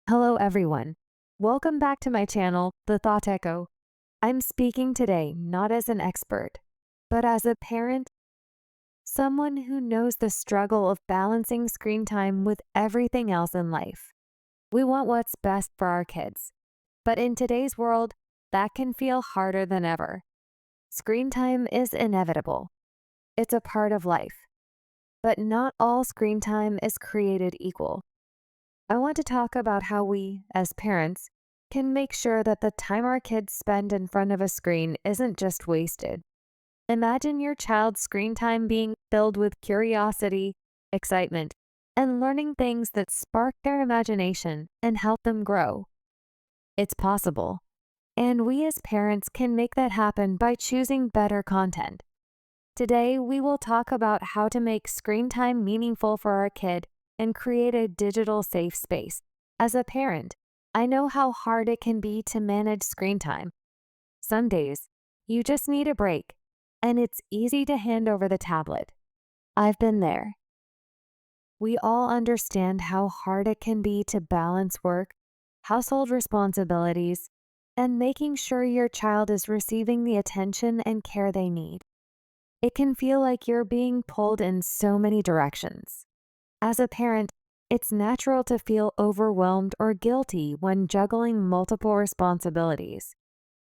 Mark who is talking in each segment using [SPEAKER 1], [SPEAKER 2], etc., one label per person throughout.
[SPEAKER 1] Hello, everyone. Welcome back to my channel, TheThoughtEcho. I'm speaking today not as an expert, but as a parent, someone who knows the struggle of balancing screen time with everything else in life. We want what's best for our kids, but in today's world, that can feel harder than ever. Screen time is inevitable. It's a part of life, but not all screen time is created equal. I want to talk about how we, as parents, can make sure that the time our kids spend in front of a screen isn't just wasted. Imagine your child's screen time being filled with curiosity, excitement, and learning things that spark their imagination and help them grow. It's possible, and we as parents can make that happen by choosing better content. Today, we will talk about how to make screen time meaningful for our kid and create a digital safe space. As a parent, I know how hard it can be to manage screen time. Some days, you just need a break, and it's easy to hand over the tablet. I've been there. We all understand how hard it can be to balance work, household responsibilities, and making sure your child is receiving the attention and care they need. It can feel like you're being pulled in so many directions. As a parent, it's natural to feel overwhelmed or guilty when juggling multiple responsibilities.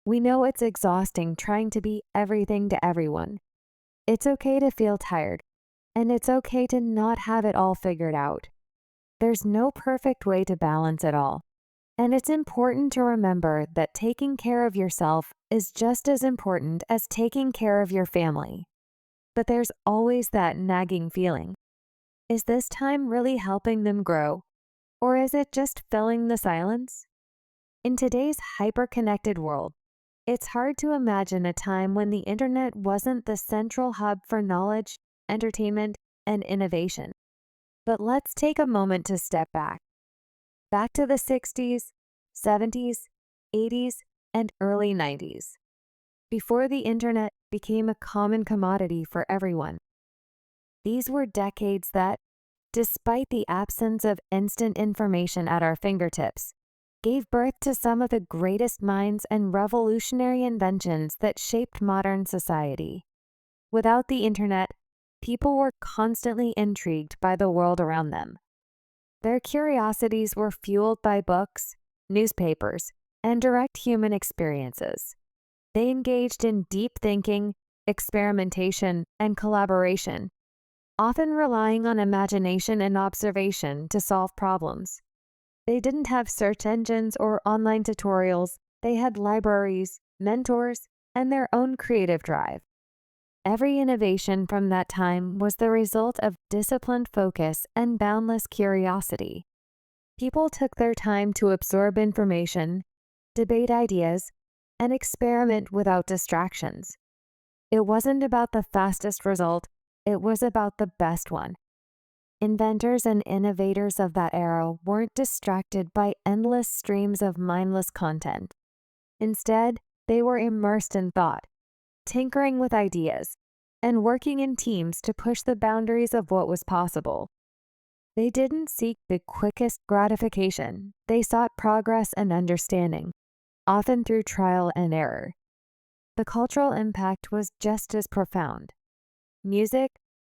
[SPEAKER 1] We know it's exhausting trying to be everything to everyone. It's okay to feel tired, and it's okay to not have it all figured out. There's no perfect way to balance it all, and it's important to remember that taking care of yourself is just as important as taking care of your family. But there's always that nagging feeling. Is this time really helping them grow, or is it just filling the silence? In today's hyper-connected world, it's hard to imagine a time when the internet wasn't the central hub for knowledge, entertainment, and innovation. But let's take a moment to step back. Back to the 60s, 70s, 80s, and early 90s, before the internet became a common commodity for everyone. These were decades that, despite the absence of instant information at our fingertips, gave birth to some of the greatest minds and revolutionary inventions that shaped modern society. Without the internet, people were constantly intrigued by the world around them. Their curiosities were fueled by books, newspapers, and direct human experiences. They engaged in deep thinking, experimentation, and collaboration, often relying on imagination and observation to solve problems. They didn't have search engines or online tutorials. They had libraries, mentors, and their own creative drive. Every innovation from that time was the result of disciplined focus and boundless curiosity. People took their time to absorb information, debate ideas, and experiment without distractions. It wasn't about the fastest result. It was about the best one. Inventors and innovators of that era weren't distracted by endless streams of mindless content. Instead, they were immersed in thought, tinkering with ideas, and working in teams to push the boundaries of what was possible. They didn't seek the quickest gratification. They sought progress and understanding, often through trial and error. The cultural impact was just as profound. Music,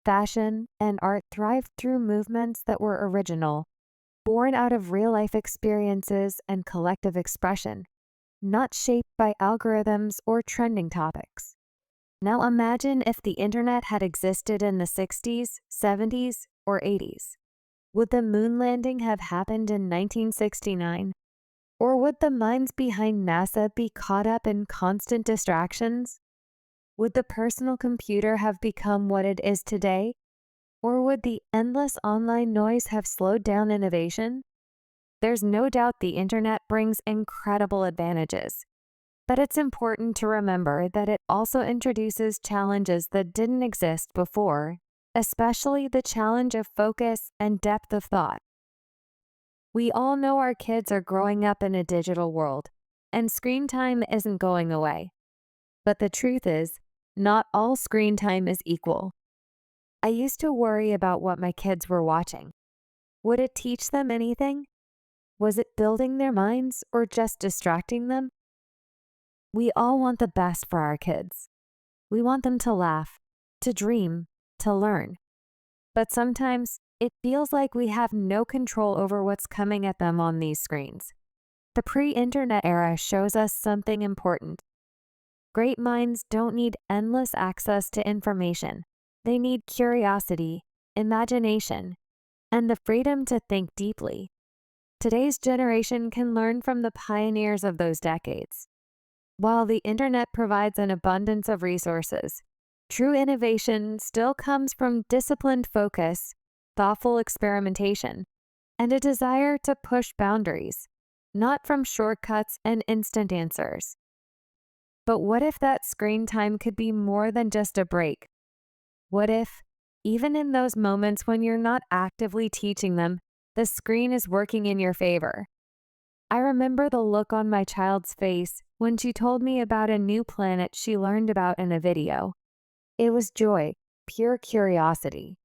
[SPEAKER 1] fashion, and art thrived through movements that were original, born out of real-life experiences and collective expression, not shaped by algorithms or trending topics. Now imagine if the internet had existed in the 60s, 70s, or 80s. Would the moon landing have happened in 1969? Or would the minds behind NASA be caught up in constant distractions? Would the personal computer have become what it is today? Or would the endless online noise have slowed down innovation? There's no doubt the internet brings incredible advantages, but it's important to remember that it also introduces challenges that didn't exist before, especially the challenge of focus and depth of thought. We all know our kids are growing up in a digital world, and screen time isn't going away. But the truth is, not all screen time is equal. I used to worry about what my kids were watching. Would it teach them anything? Was it building their minds or just distracting them? We all want the best for our kids. We want them to laugh, to dream, to learn. But sometimes it feels like we have no control over what's coming at them on these screens. The pre-internet era shows us something important. Great minds don't need endless access to information. They need curiosity, imagination, and the freedom to think deeply. Today's generation can learn from the pioneers of those decades. While the internet provides an abundance of resources, true innovation still comes from disciplined focus, thoughtful experimentation, and a desire to push boundaries, not from shortcuts and instant answers. But what if that screen time could be more than just a break? What if, even in those moments when you're not actively teaching them, the screen is working in your favor? I remember the look on my child's face when she told me about a new planet she learned about in a video. It was joy, pure curiosity.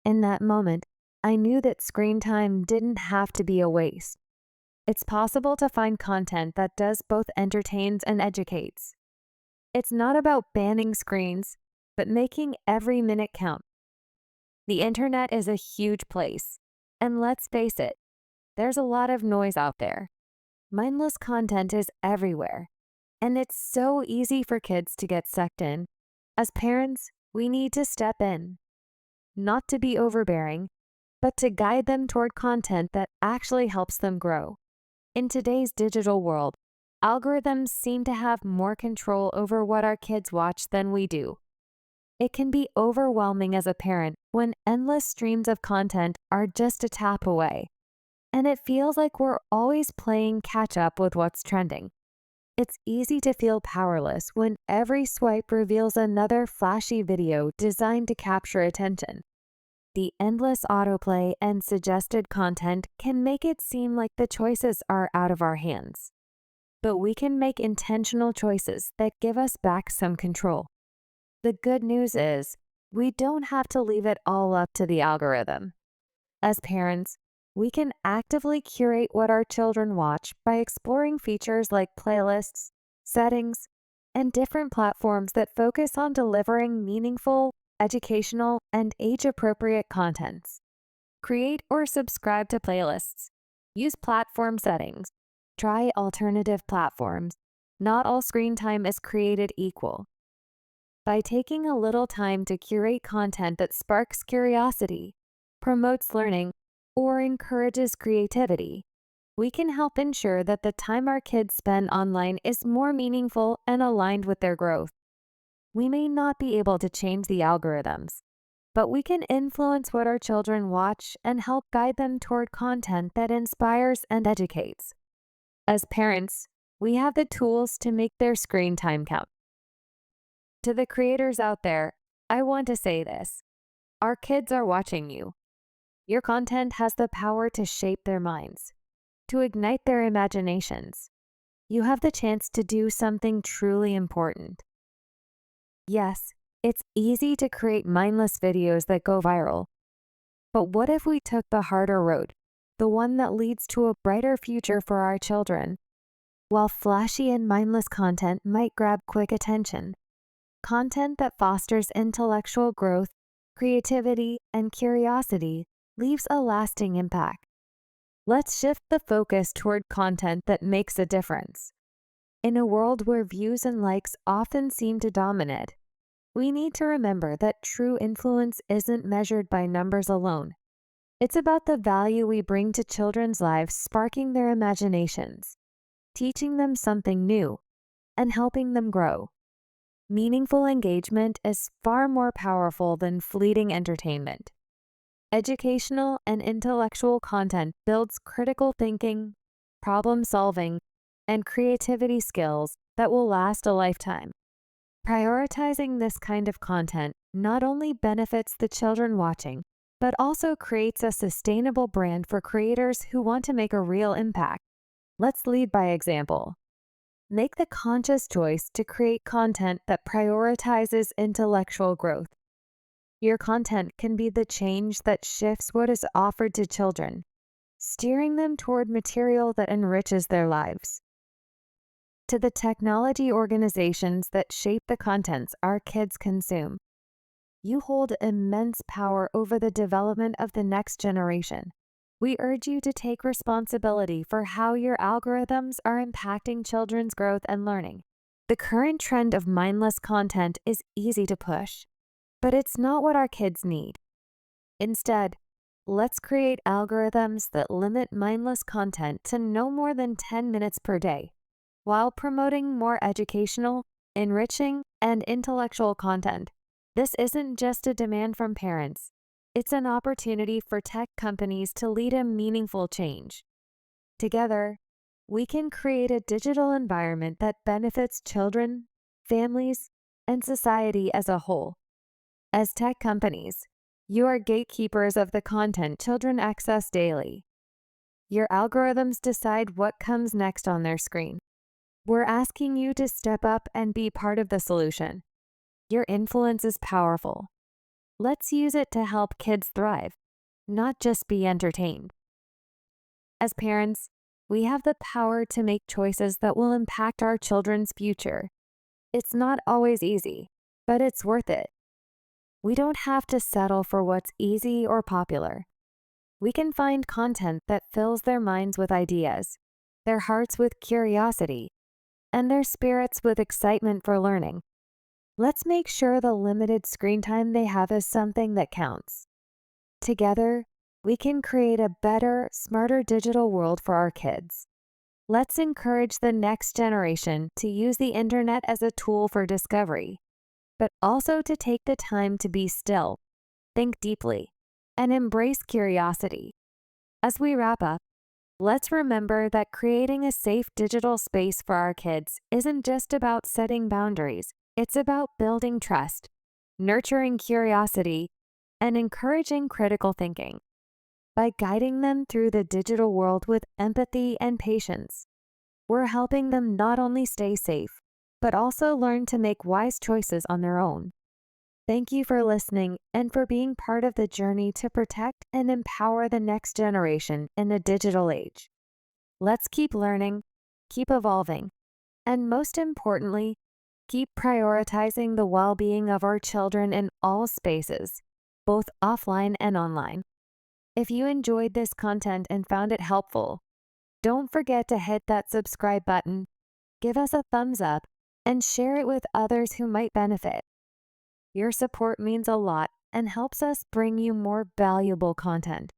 [SPEAKER 1] In that moment, I knew that screen time didn't have to be a waste. It's possible to find content that does both entertains and educates. It's not about banning screens, but making every minute count. The internet is a huge place, and let's face it, there's a lot of noise out there. Mindless content is everywhere, and it's so easy for kids to get sucked in. As parents, we need to step in, not to be overbearing, but to guide them toward content that actually helps them grow. In today's digital world, algorithms seem to have more control over what our kids watch than we do. It can be overwhelming as a parent when endless streams of content are just a tap away, and it feels like we're always playing catch up with what's trending. It's easy to feel powerless when every swipe reveals another flashy video designed to capture attention. The endless autoplay and suggested content can make it seem like the choices are out of our hands. But we can make intentional choices that give us back some control. The good news is, we don't have to leave it all up to the algorithm. As parents, we can actively curate what our children watch by exploring features like playlists, settings, and different platforms that focus on delivering meaningful, educational, and age-appropriate contents. Create or subscribe to playlists. Use platform settings. Try alternative platforms. Not all screen time is created equal. By taking a little time to curate content that sparks curiosity, promotes learning, or encourages creativity, we can help ensure that the time our kids spend online is more meaningful and aligned with their growth. We may not be able to change the algorithms, but we can influence what our children watch and help guide them toward content that inspires and educates. As parents, we have the tools to make their screen time count. To the creators out there, I want to say this: our kids are watching you. Your content has the power to shape their minds, to ignite their imaginations. You have the chance to do something truly important. Yes, it's easy to create mindless videos that go viral. But what if we took the harder road, the one that leads to a brighter future for our children? While flashy and mindless content might grab quick attention, content that fosters intellectual growth, creativity, and curiosity leaves a lasting impact. Let's shift the focus toward content that makes a difference. In a world where views and likes often seem to dominate, we need to remember that true influence isn't measured by numbers alone. It's about the value we bring to children's lives, sparking their imaginations, teaching them something new, and helping them grow. Meaningful engagement is far more powerful than fleeting entertainment. Educational and intellectual content builds critical thinking, problem solving, and creativity skills that will last a lifetime. Prioritizing this kind of content not only benefits the children watching, but also creates a sustainable brand for creators who want to make a real impact. Let's lead by example. Make the conscious choice to create content that prioritizes intellectual growth. Your content can be the change that shifts what is offered to children, steering them toward material that enriches their lives. To the technology organizations that shape the contents our kids consume, you hold immense power over the development of the next generation. We urge you to take responsibility for how your algorithms are impacting children's growth and learning. The current trend of mindless content is easy to push, but it's not what our kids need. Instead, let's create algorithms that limit mindless content to no more than 10 minutes per day, while promoting more educational, enriching, and intellectual content. This isn't just a demand from parents. It's an opportunity for tech companies to lead a meaningful change. Together, we can create a digital environment that benefits children, families, and society as a whole. As tech companies, you are gatekeepers of the content children access daily. Your algorithms decide what comes next on their screen. We're asking you to step up and be part of the solution. Your influence is powerful. Let's use it to help kids thrive, not just be entertained. As parents, we have the power to make choices that will impact our children's future. It's not always easy, but it's worth it. We don't have to settle for what's easy or popular. We can find content that fills their minds with ideas, their hearts with curiosity, and their spirits with excitement for learning. Let's make sure the limited screen time they have is something that counts. Together, we can create a better, smarter digital world for our kids. Let's encourage the next generation to use the internet as a tool for discovery, but also to take the time to be still, think deeply, and embrace curiosity. As we wrap up, let's remember that creating a safe digital space for our kids isn't just about setting boundaries. It's about building trust, nurturing curiosity, and encouraging critical thinking. By guiding them through the digital world with empathy and patience, we're helping them not only stay safe, but also learn to make wise choices on their own. Thank you for listening and for being part of the journey to protect and empower the next generation in the digital age. Let's keep learning, keep evolving, and most importantly, keep prioritizing the well-being of our children in all spaces, both offline and online. If you enjoyed this content and found it helpful, don't forget to hit that subscribe button, give us a thumbs up, and share it with others who might benefit. Your support means a lot and helps us bring you more valuable content.